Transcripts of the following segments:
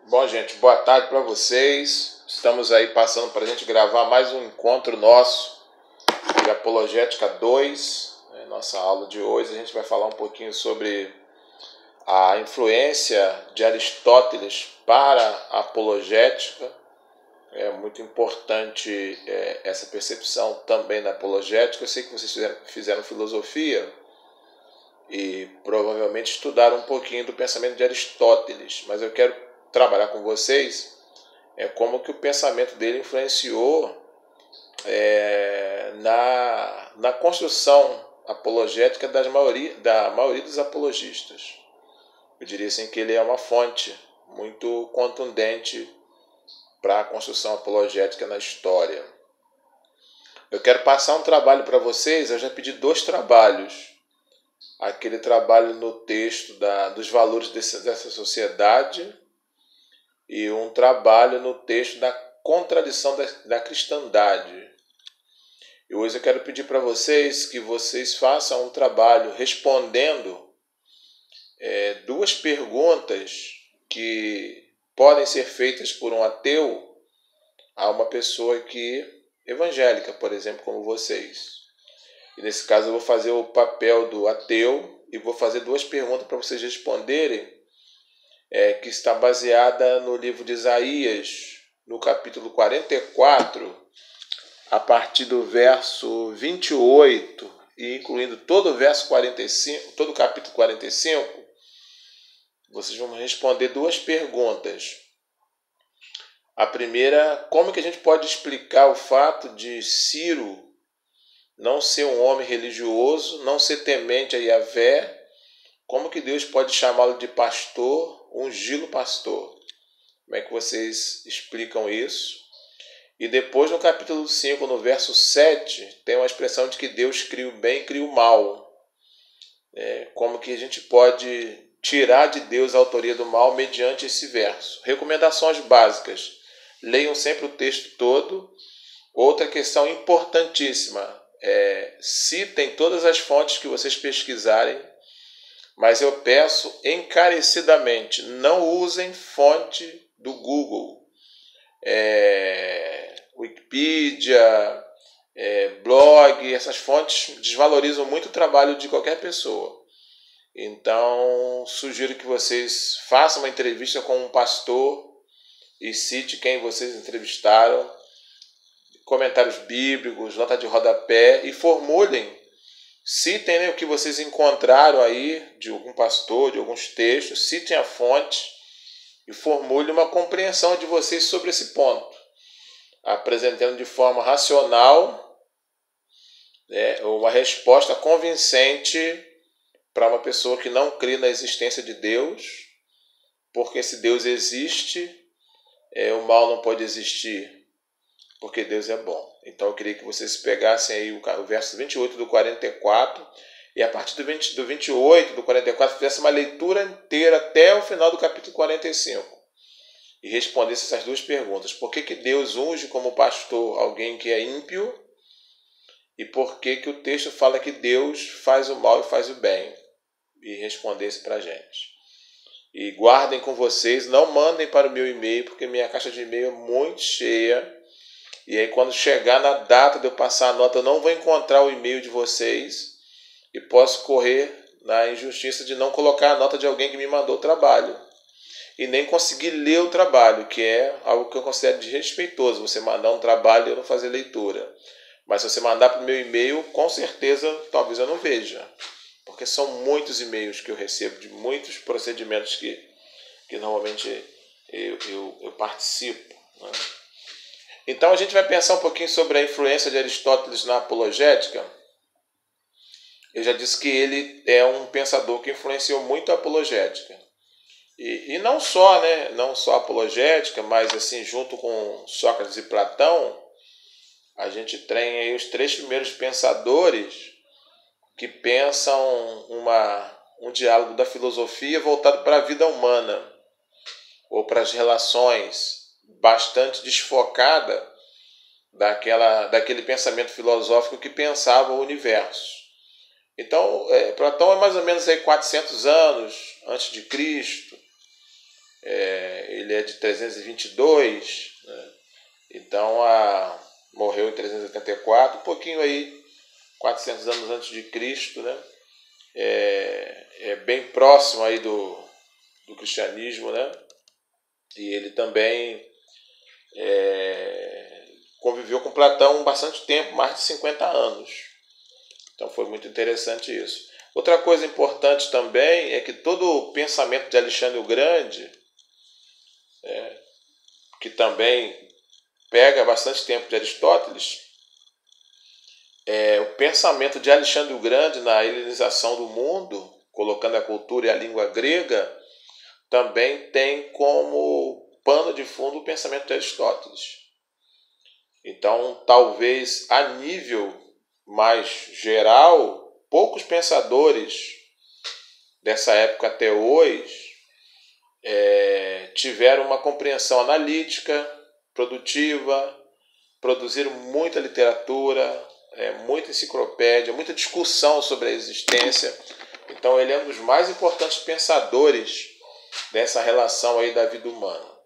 Bom, gente, boa tarde para vocês. Estamos aí passando para a gente gravar mais um encontro nosso de Apologética 2. Nossa aula de hoje a gente vai falar um pouquinho sobre a influência de Aristóteles para a apologética. É muito importante essa percepção também na apologética. Eu sei que vocês fizeram filosofia e provavelmente estudaram um pouquinho do pensamento de Aristóteles, mas eu quero trabalhar com vocês como que o pensamento dele influenciou na construção apologética da maioria dos apologistas. Eu diria assim que ele é uma fonte muito contundente para a construção apologética na história. Eu quero passar um trabalho para vocês. Eu já pedi 2 trabalhos. Aquele trabalho no texto dos valores dessa sociedade e um trabalho no texto da contradição da cristandade. E hoje eu quero pedir para vocês que vocês façam um trabalho respondendo 2 perguntas que podem ser feitas por um ateu a uma pessoa evangélica, por exemplo, como vocês. E nesse caso eu vou fazer o papel do ateu e vou fazer 2 perguntas para vocês responderem, que está baseada no livro de Isaías, no capítulo 44, a partir do verso 28 e incluindo todo o verso 45, todo o capítulo 45, vocês vão responder 2 perguntas. A primeira, como que a gente pode explicar o fato de Ciro não ser um homem religioso, não ser temente a Yahvé? Como que Deus pode chamá-lo de pastor, ungí-lo pastor? Como é que vocês explicam isso? E depois, no capítulo 5, no verso 7, tem uma expressão de que Deus cria o bem e cria o mal. Como que a gente pode tirar de Deus a autoria do mal mediante esse verso? Recomendações básicas. Leiam sempre o texto todo. Outra questão importantíssima. Citem todas as fontes que vocês pesquisarem, mas eu peço encarecidamente, não usem fonte do Google, Wikipedia, blog. Essas fontes desvalorizam muito o trabalho de qualquer pessoa. Então, sugiro que vocês façam uma entrevista com um pastor e cite quem vocês entrevistaram, comentários bíblicos, nota de rodapé, e formulem, citem o que vocês encontraram aí de algum pastor, de alguns textos, citem a fonte e formulem uma compreensão de vocês sobre esse ponto, apresentando de forma racional, uma resposta convincente para uma pessoa que não crê na existência de Deus, porque se Deus existe, o mal não pode existir, porque Deus é bom. Então eu queria que vocês pegassem aí o verso 28 do 44 e a partir do 28 do 44 fizessem uma leitura inteira até o final do capítulo 45 e respondessem essas 2 perguntas. Por que Deus unge como pastor alguém que é ímpio? E por que o texto fala que Deus faz o mal e faz o bem? E respondesse para a gente. E guardem com vocês, não mandem para o meu e-mail, porque minha caixa de e-mail é muito cheia. E aí quando chegar na data de eu passar a nota, eu não vou encontrar o e-mail de vocês e posso correr na injustiça de não colocar a nota de alguém que me mandou o trabalho. E nem conseguir ler o trabalho, que é algo que eu considero desrespeitoso, você mandar um trabalho e eu não fazer leitura. Mas se você mandar para o meu e-mail, com certeza, talvez eu não veja. Porque são muitos e-mails que eu recebo de muitos procedimentos que normalmente eu participo, né? Então a gente vai pensar um pouquinho sobre a influência de Aristóteles na apologética. Eu já disse que ele é um pensador que influenciou muito a apologética. E não só, não só a apologética, mas assim, junto com Sócrates e Platão, a gente tem aí os 3 primeiros pensadores que pensam um diálogo da filosofia voltado para a vida humana, ou para as relações, bastante desfocada daquele pensamento filosófico que pensava o universo. Então, Platão é mais ou menos aí 400 anos antes de Cristo. ele é de 322, né? Então morreu em 384, um pouquinho aí, 400 anos antes de Cristo, né? É bem próximo aí do cristianismo, né? E ele também conviveu com Platão bastante tempo, mais de 50 anos. Então foi muito interessante isso. Outra coisa importante também é que todo o pensamento de Alexandre o Grande, que também pega bastante tempo de Aristóteles, o pensamento de Alexandre o Grande na helenização do mundo, colocando a cultura e a língua grega, também tem como pano de fundo o pensamento de Aristóteles. Então, talvez a nível mais geral, poucos pensadores dessa época até hoje tiveram uma compreensão analítica, produtiva, produziram muita literatura, muita enciclopédia, muita discussão sobre a existência. Então ele é um dos mais importantes pensadores dessa relação aí da vida humana.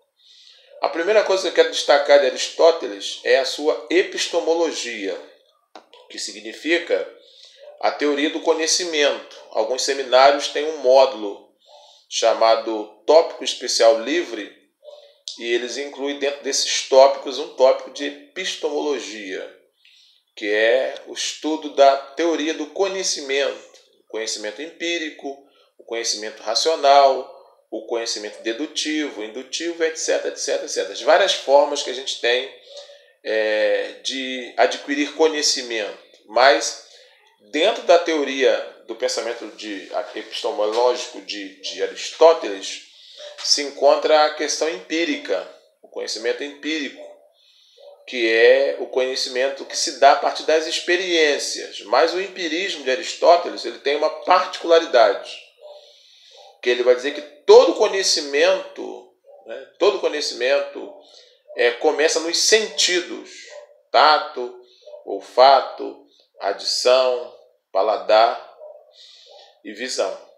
A primeira coisa que eu quero destacar de Aristóteles é a sua epistemologia, que significa a teoria do conhecimento. Alguns seminários têm um módulo chamado Tópico Especial Livre, e eles incluem dentro desses tópicos um tópico de epistemologia, que é o estudo da teoria do conhecimento, o conhecimento empírico, o conhecimento racional, o conhecimento dedutivo, indutivo, etc, etc, etc. As várias formas que a gente tem de adquirir conhecimento, mas dentro da teoria do pensamento epistemológico de Aristóteles se encontra a questão empírica, o conhecimento empírico, que é o conhecimento que se dá a partir das experiências. Mas o empirismo de Aristóteles ele tem uma particularidade, que ele vai dizer que todo conhecimento começa nos sentidos: tato, olfato, adição, paladar e visão.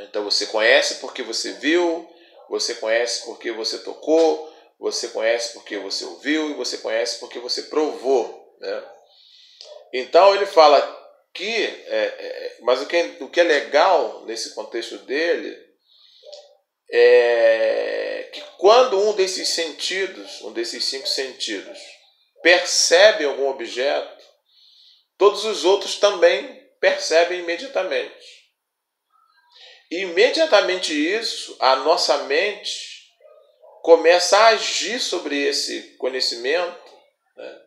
Então você conhece porque você viu, você conhece porque você tocou, você conhece porque você ouviu e você conhece porque você provou, né? Então ele fala que, mas o que é legal nesse contexto dele é que quando um desses cinco sentidos, percebe algum objeto, todos os outros também percebem imediatamente. E imediatamente isso, a nossa mente começa a agir sobre esse conhecimento, né?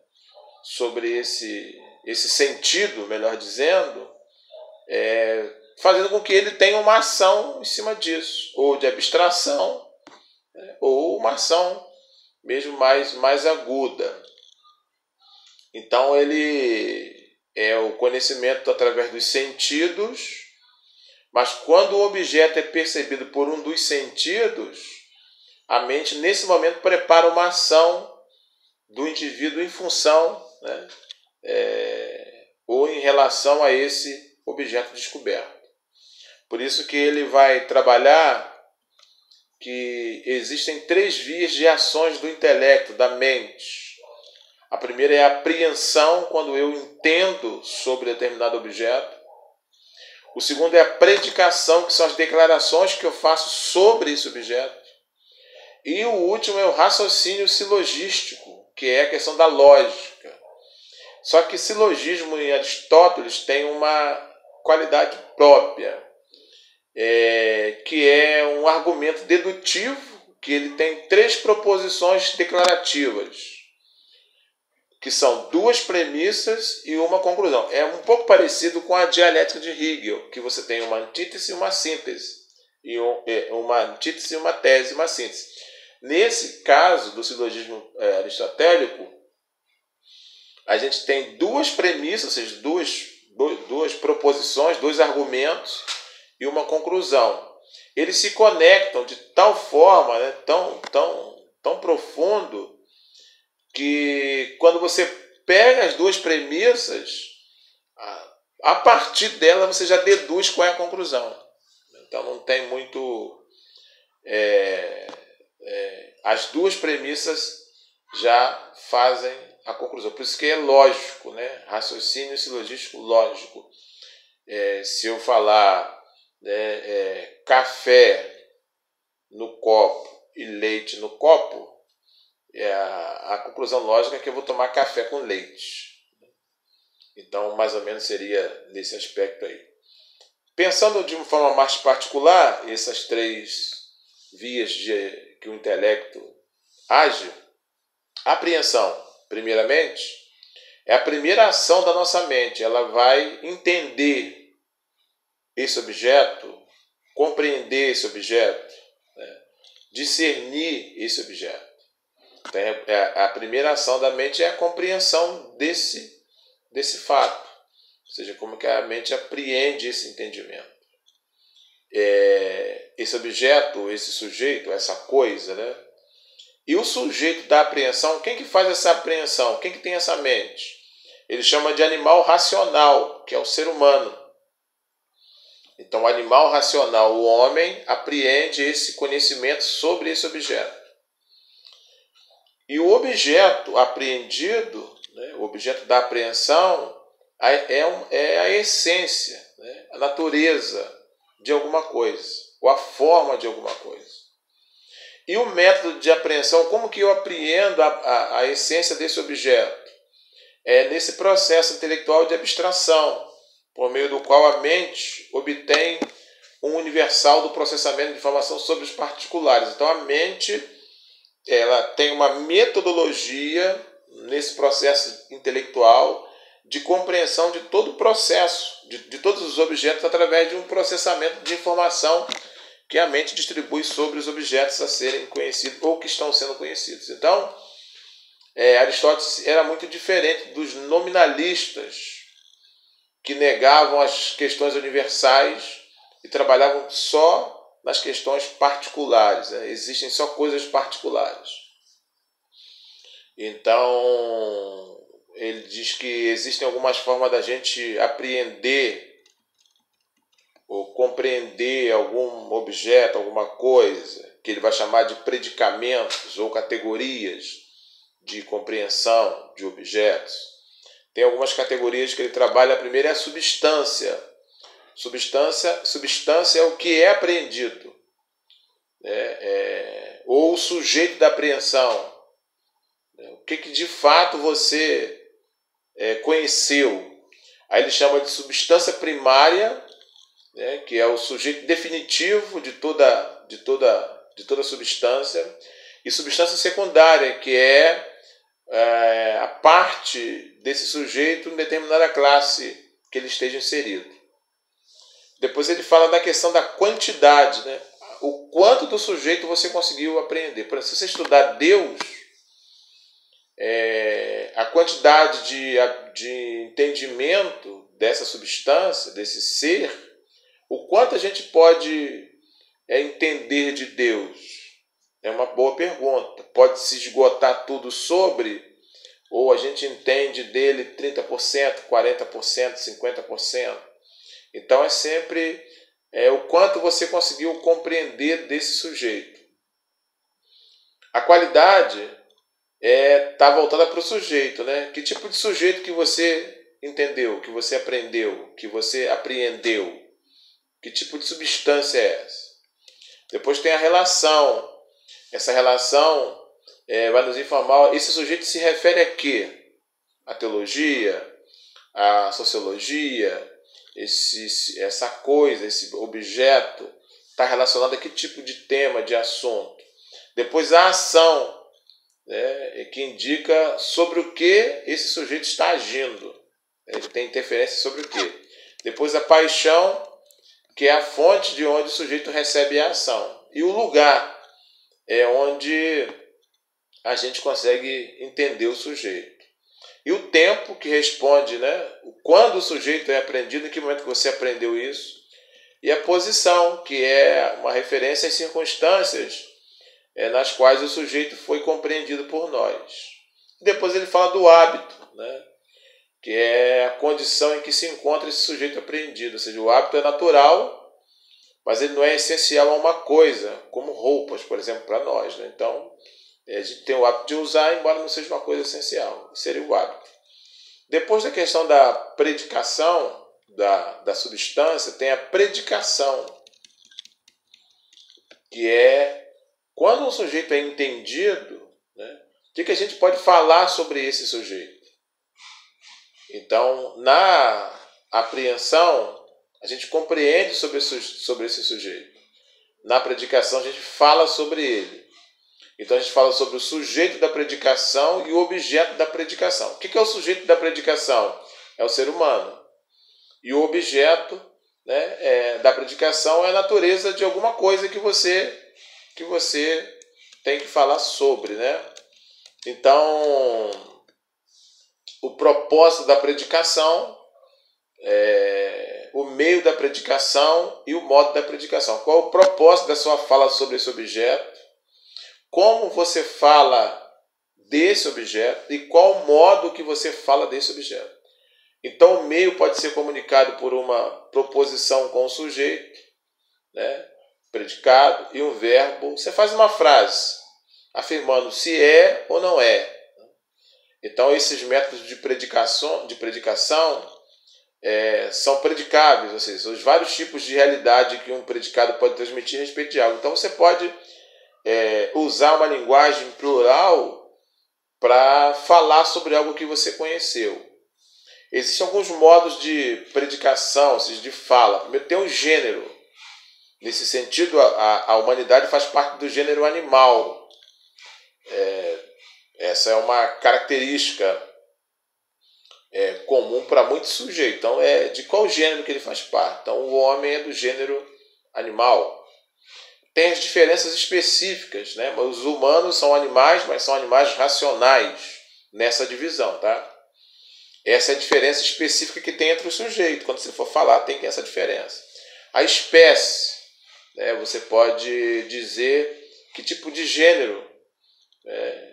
Sobre esse sentido, melhor dizendo, fazendo com que ele tenha uma ação em cima disso, ou de abstração, né? Ou uma ação mesmo mais aguda. Então ele é o conhecimento através dos sentidos, mas quando o objeto é percebido por um dos sentidos, a mente nesse momento prepara uma ação do indivíduo em função, né, ou em relação a esse objeto descoberto. Por isso que ele vai trabalhar que existem 3 vias de ações do intelecto, da mente. A primeira é a apreensão, quando eu entendo sobre determinado objeto. O segundo é a predicação, que são as declarações que eu faço sobre esse objeto. E o último é o raciocínio silogístico, que é a questão da lógica. Só que silogismo em Aristóteles tem uma qualidade própria, que é um argumento dedutivo, que ele tem 3 proposições declarativas, que são 2 premissas e uma conclusão. É um pouco parecido com a dialética de Hegel, que você tem uma antítese e uma síntese, e uma antítese, uma tese e uma síntese. Nesse caso do silogismo aristotélico, a gente tem 2 premissas, ou seja, duas proposições, 2 argumentos e uma conclusão. Eles se conectam de tal forma, né, tão profundo, que quando você pega as 2 premissas, a partir dela você já deduz qual é a conclusão. Então não tem muito as duas premissas já fazem a conclusão. Por isso que é lógico, né? Raciocínio silogístico lógico. Se eu falar café no copo e leite no copo, a conclusão lógica é que eu vou tomar café com leite. Então, mais ou menos seria nesse aspecto aí. Pensando de uma forma mais particular, essas três vias que o intelecto age, a apreensão, primeiramente, é a primeira ação da nossa mente. Ela vai entender esse objeto, compreender esse objeto, né? Discernir esse objeto. Então, a primeira ação da mente é a compreensão desse fato. Ou seja, como que a mente apreende esse entendimento. Esse objeto, esse sujeito, essa coisa, né? E o sujeito da apreensão, quem que faz essa apreensão? Quem que tem essa mente? Ele chama de animal racional, que é o ser humano. Então, o animal racional, o homem, apreende esse conhecimento sobre esse objeto. E o objeto apreendido, né, o objeto da apreensão, é a essência, né, a natureza de alguma coisa, ou a forma de alguma coisa. E o método de apreensão, como que eu apreendo a essência desse objeto? É nesse processo intelectual de abstração, por meio do qual a mente obtém um universal do processamento de informação sobre os particulares. Então a mente ela tem uma metodologia nesse processo intelectual de compreensão de todo o processo, de todos os objetos, através de um processamento de informação que a mente distribui sobre os objetos a serem conhecidos ou que estão sendo conhecidos. Então, Aristóteles era muito diferente dos nominalistas que negavam as questões universais e trabalhavam só nas questões particulares, né? Existem só coisas particulares. Então, ele diz que existem algumas formas da gente apreender ou compreender algum objeto, alguma coisa, que ele vai chamar de predicamentos ou categorias de compreensão de objetos. Tem algumas categorias que ele trabalha. A primeira é a substância. Substância é o que é apreendido, ou o sujeito da apreensão. O que de fato você conheceu. Aí ele chama de substância primária, né, que é o sujeito definitivo de toda substância, e substância secundária, que é a parte desse sujeito em determinada classe que ele esteja inserido. Depois ele fala da questão da quantidade, né? O quanto do sujeito você conseguiu apreender. Por exemplo, se você estudar Deus, a quantidade de entendimento dessa substância, desse ser, o quanto a gente pode entender de Deus? É uma boa pergunta. Pode se esgotar tudo sobre, ou a gente entende dele 30%, 40%, 50%. Então é sempre o quanto você conseguiu compreender desse sujeito. A qualidade está voltada para o sujeito, né? Que tipo de sujeito que você entendeu, que você aprendeu, que você apreendeu? Que tipo de substância é essa? Depois tem a relação. Essa relação vai nos informar. Esse sujeito se refere a quê? A teologia, a sociologia, essa coisa, esse objeto está relacionado a que tipo de tema, de assunto. Depois a ação, né, que indica sobre o que esse sujeito está agindo. Ele tem interferência sobre o que. Depois a paixão, que é a fonte de onde o sujeito recebe a ação. E o lugar é onde a gente consegue entender o sujeito. E o tempo, que responde, né, quando o sujeito é aprendido, em que momento que você aprendeu isso. E a posição, que é uma referência às circunstâncias nas quais o sujeito foi compreendido por nós. Depois ele fala do hábito, né, que é a condição em que se encontra esse sujeito apreendido. Ou seja, o hábito é natural, mas ele não é essencial a uma coisa, como roupas, por exemplo, para nós, né? Então, a gente tem o hábito de usar, embora não seja uma coisa essencial. Seria o hábito. Depois da questão da predicação da substância, tem a predicação, que é quando um sujeito é entendido, né, o que a gente pode falar sobre esse sujeito. Então, na apreensão, a gente compreende sobre esse sujeito. Na predicação, a gente fala sobre ele. Então, a gente fala sobre o sujeito da predicação e o objeto da predicação. O que é o sujeito da predicação? É o ser humano. E o objeto, né, da predicação é a natureza de alguma coisa que você tem que falar sobre, né? Então, o propósito da predicação, o meio da predicação e o modo da predicação. Qual é o propósito da sua fala sobre esse objeto? Como você fala desse objeto e qual o modo que você fala desse objeto. Então, o meio pode ser comunicado por uma proposição com o sujeito, né, predicado, e um verbo. Você faz uma frase afirmando se é ou não é. Então, esses métodos de predicação são predicáveis, ou seja, os vários tipos de realidade que um predicado pode transmitir a respeito de algo. Então, você pode usar uma linguagem plural para falar sobre algo que você conheceu. Existem alguns modos de predicação, ou seja, de fala. Primeiro tem o gênero. Nesse sentido, a humanidade faz parte do gênero animal. Essa é uma característica comum para muitos sujeitos. Então, de qual gênero que ele faz parte? Então, o homem é do gênero animal. Tem as diferenças específicas, né? Os humanos são animais, mas são animais racionais nessa divisão, tá? Essa é a diferença específica que tem entre os sujeitos. Quando você for falar, tem essa diferença. A espécie, né? Você pode dizer que tipo de gênero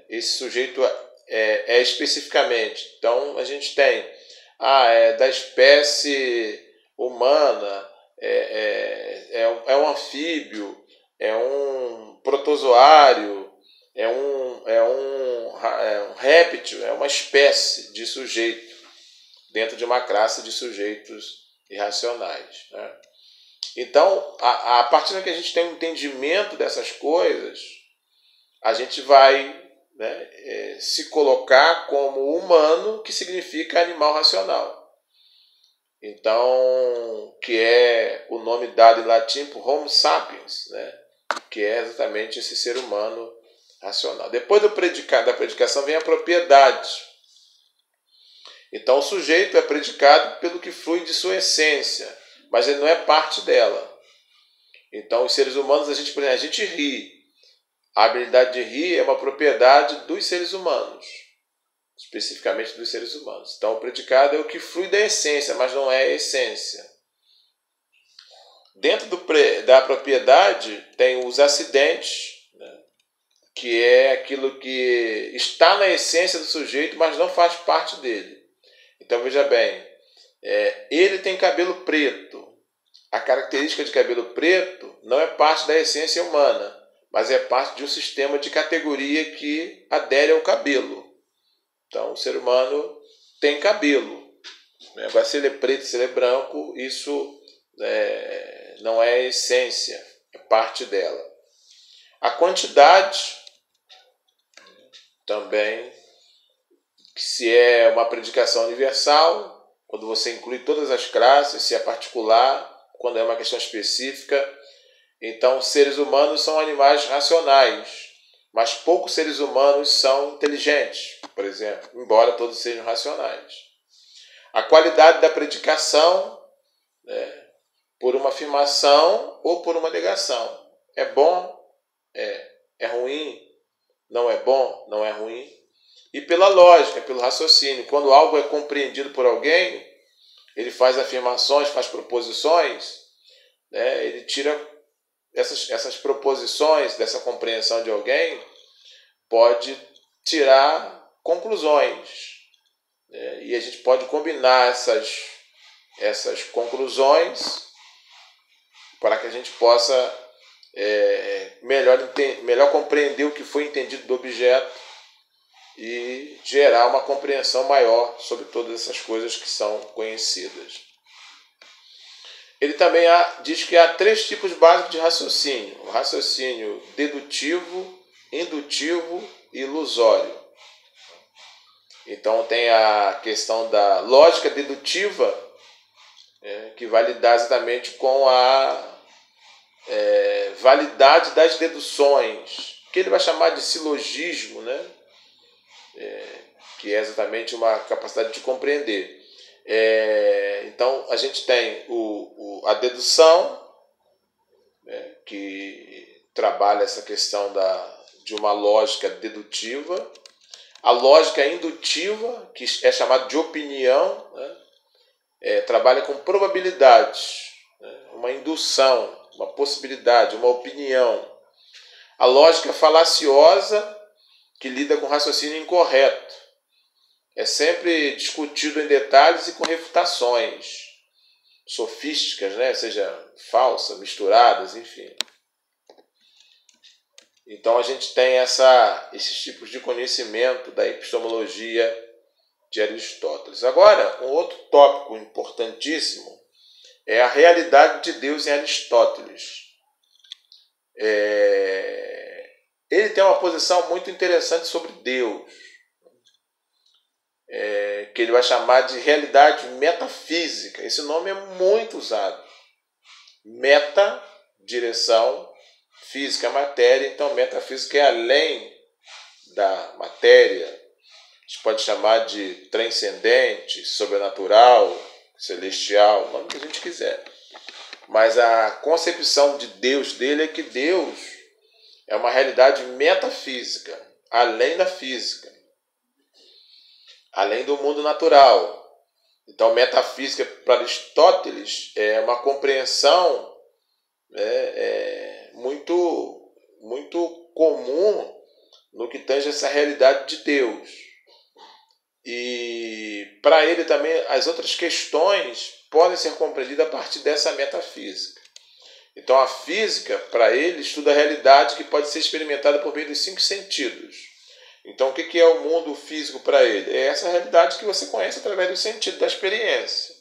esse sujeito é especificamente. Então, a gente tem da espécie humana, é um anfíbio, é um protozoário, é um réptil, é uma espécie de sujeito dentro de uma classe de sujeitos irracionais, né? Então, a partir do que a gente tem um entendimento dessas coisas, a gente vai, né, se colocar como humano, que significa animal racional. Então, que é o nome dado em latim por Homo sapiens, né, que é exatamente esse ser humano racional. Depois da predicação vem a propriedade. Então, o sujeito é predicado pelo que flui de sua essência, mas ele não é parte dela. Então, os seres humanos, a gente ri. A habilidade de rir é uma propriedade dos seres humanos, especificamente dos seres humanos. Então, o predicado é o que flui da essência, mas não é a essência. Dentro da propriedade, tem os acidentes, né, que é aquilo que está na essência do sujeito, mas não faz parte dele. Então, veja bem, ele tem cabelo preto. A característica de cabelo preto não é parte da essência humana, mas é parte de um sistema de categoria que adere ao cabelo. Então, o ser humano tem cabelo. Agora, se ele é preto, se ele é branco, isso não é a essência, é parte dela. A quantidade também, que se é uma predicação universal, quando você inclui todas as classes, se é particular, quando é uma questão específica. Então, seres humanos são animais racionais, mas poucos seres humanos são inteligentes, por exemplo, embora todos sejam racionais. A qualidade da predicação, né, por uma afirmação ou por uma negação. É bom? É ruim? Não é bom? Não é ruim? E pela lógica, pelo raciocínio. Quando algo é compreendido por alguém, ele faz afirmações, faz proposições, né, ele tira essas proposições dessa compreensão de alguém, pode tirar conclusões, né, e a gente pode combinar essas conclusões para que a gente possa melhor compreender o que foi entendido do objeto e gerar uma compreensão maior sobre todas essas coisas que são conhecidas. Ele também diz que há 3 tipos básicos de raciocínio: o raciocínio dedutivo, indutivo e ilusório. Então tem a questão da lógica dedutiva, que vai lidar exatamente com a validade das deduções, que ele vai chamar de silogismo, né? Que é exatamente uma capacidade de compreender. Então a gente tem a dedução, que trabalha essa questão de uma lógica dedutiva, a lógica indutiva, que é chamada de opinião, né? Trabalha com probabilidades, né? Uma indução, uma possibilidade, uma opinião. A lógica falaciosa, que lida com raciocínio incorreto. É sempre discutido em detalhes e com refutações sofísticas, né? Seja falsas, misturadas, enfim. Então a gente tem esses tipos de conhecimento da epistemologia de Aristóteles. Agora, um outro tópico importantíssimo é a realidade de Deus em Aristóteles. Ele tem uma posição muito interessante sobre Deus, que ele vai chamar de realidade metafísica. Esse nome é muito usado. Meta, direção, física, matéria. Então, metafísica é além da matéria. A gente pode chamar de transcendente, sobrenatural, celestial, o nome que a gente quiser. Mas a concepção de Deus dele é que Deus é uma realidade metafísica, além da física, além do mundo natural. Então, metafísica para Aristóteles é uma compreensão muito, muito comum no que tange essa realidade de Deus. E para ele também as outras questões podem ser compreendidas a partir dessa metafísica. Então a física, para ele, estuda a realidade que pode ser experimentada por meio dos 5 sentidos. Então o que é o mundo físico para ele? É essa realidade que você conhece através do sentido, da experiência.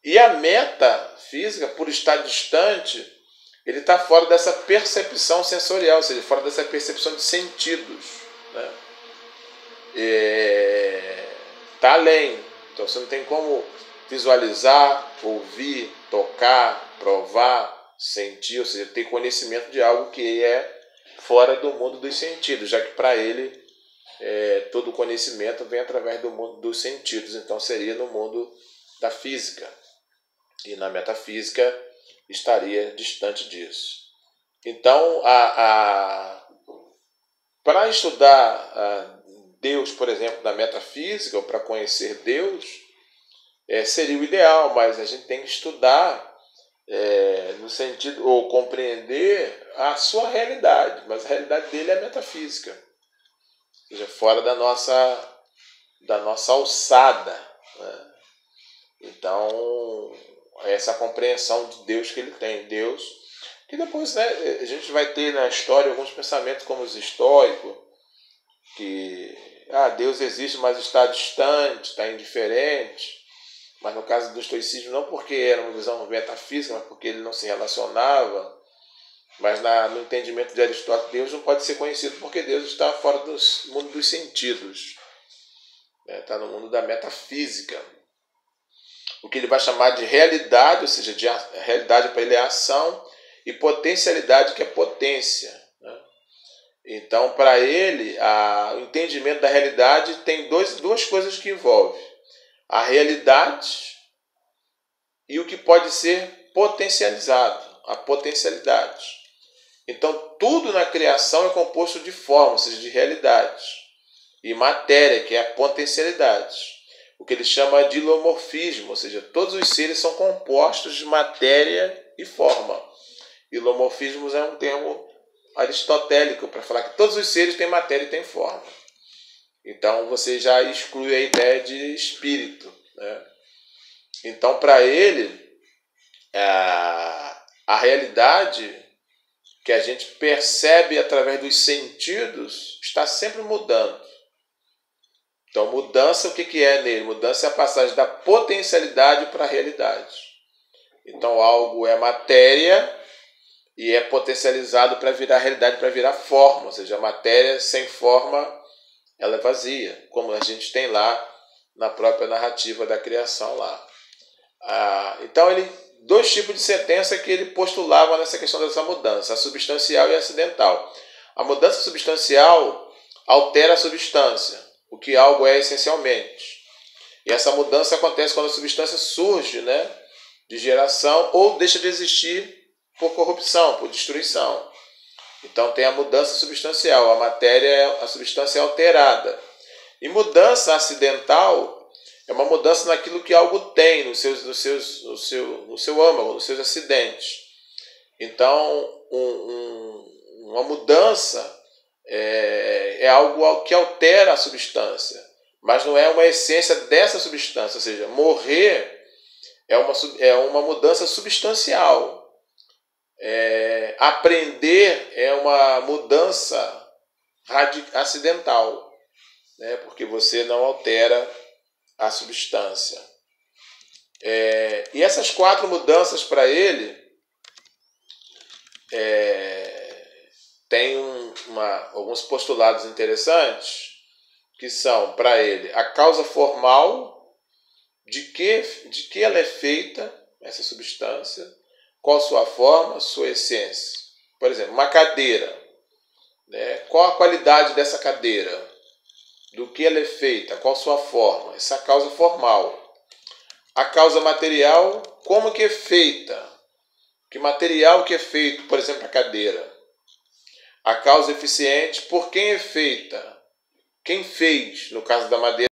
E a metafísica, por estar distante, ele está fora dessa percepção sensorial, ou seja, fora dessa percepção de sentidos, né? Está além. Então você não tem como visualizar, ouvir, tocar, provar, sentir, ou seja, ter conhecimento de algo que é fora do mundo dos sentidos, já que para ele todo conhecimento vem através do mundo dos sentidos, então seria no mundo da física. E na metafísica estaria distante disso. Então, para estudar Deus, por exemplo, na metafísica, ou para conhecer Deus, seria o ideal, mas a gente tem que estudar no sentido, ou compreender a sua realidade, mas a realidade dele é metafísica, ou seja, fora da nossa alçada, né? Então, essa compreensão de Deus que ele tem, Deus, que depois, né, a gente vai ter na história alguns pensamentos como os estoicos, que Deus existe, mas está distante, está indiferente. Mas no caso do estoicismo, não porque era uma visão metafísica, mas porque ele não se relacionava. Mas no entendimento de Aristóteles, Deus não pode ser conhecido porque Deus está fora do mundo dos sentidos. Está no mundo da metafísica. O que ele vai chamar de realidade, ou seja, realidade para ele é ação, e potencialidade, que é potência. Então, para ele, o entendimento da realidade tem duas coisas que envolve: a realidade e o que pode ser potencializado, a potencialidade. Então, tudo na criação é composto de forma, ou seja, de realidade, e matéria, que é a potencialidade. O que ele chama de ilomorfismo, ou seja, todos os seres são compostos de matéria e forma. Ilomorfismo é um termo aristotélico para falar que todos os seres têm matéria e têm forma. Então você já exclui a ideia de espírito, né? Então para ele a realidade que a gente percebe através dos sentidos está sempre mudando. Então, mudança, o que é nele? Mudança é a passagem da potencialidade para a realidade. Então, algo é matéria e é potencializado para virar realidade, para virar forma. Ou seja, a matéria sem forma, ela é vazia, como a gente tem lá na própria narrativa da criação lá. Então, dois tipos de sentença que ele postulava nessa questão dessa mudança, a substancial e a acidental. A mudança substancial altera a substância, o que algo é essencialmente. E essa mudança acontece quando a substância surge, né, de geração ou deixa de existir por corrupção, por destruição. Então tem a mudança substancial, a matéria, a substância é alterada. E mudança acidental é uma mudança naquilo que algo tem, no seu âmago, nos seus acidentes. Então, uma mudança é algo que altera a substância, mas não é uma essência dessa substância. Ou seja, morrer é uma mudança substancial. Aprender é uma mudança acidental, né? Porque você não altera a substância. E essas 4 mudanças para ele tem alguns postulados interessantes, que são, para ele, a causa formal, de que ela é feita, essa substância, qual sua forma, sua essência. Por exemplo, uma cadeira, né? Qual a qualidade dessa cadeira? Do que ela é feita? Qual sua forma? Essa é a causa formal. A causa material, como que é feita? Que material que é feito, por exemplo, a cadeira? A causa eficiente, por quem é feita? Quem fez, no caso da madeira,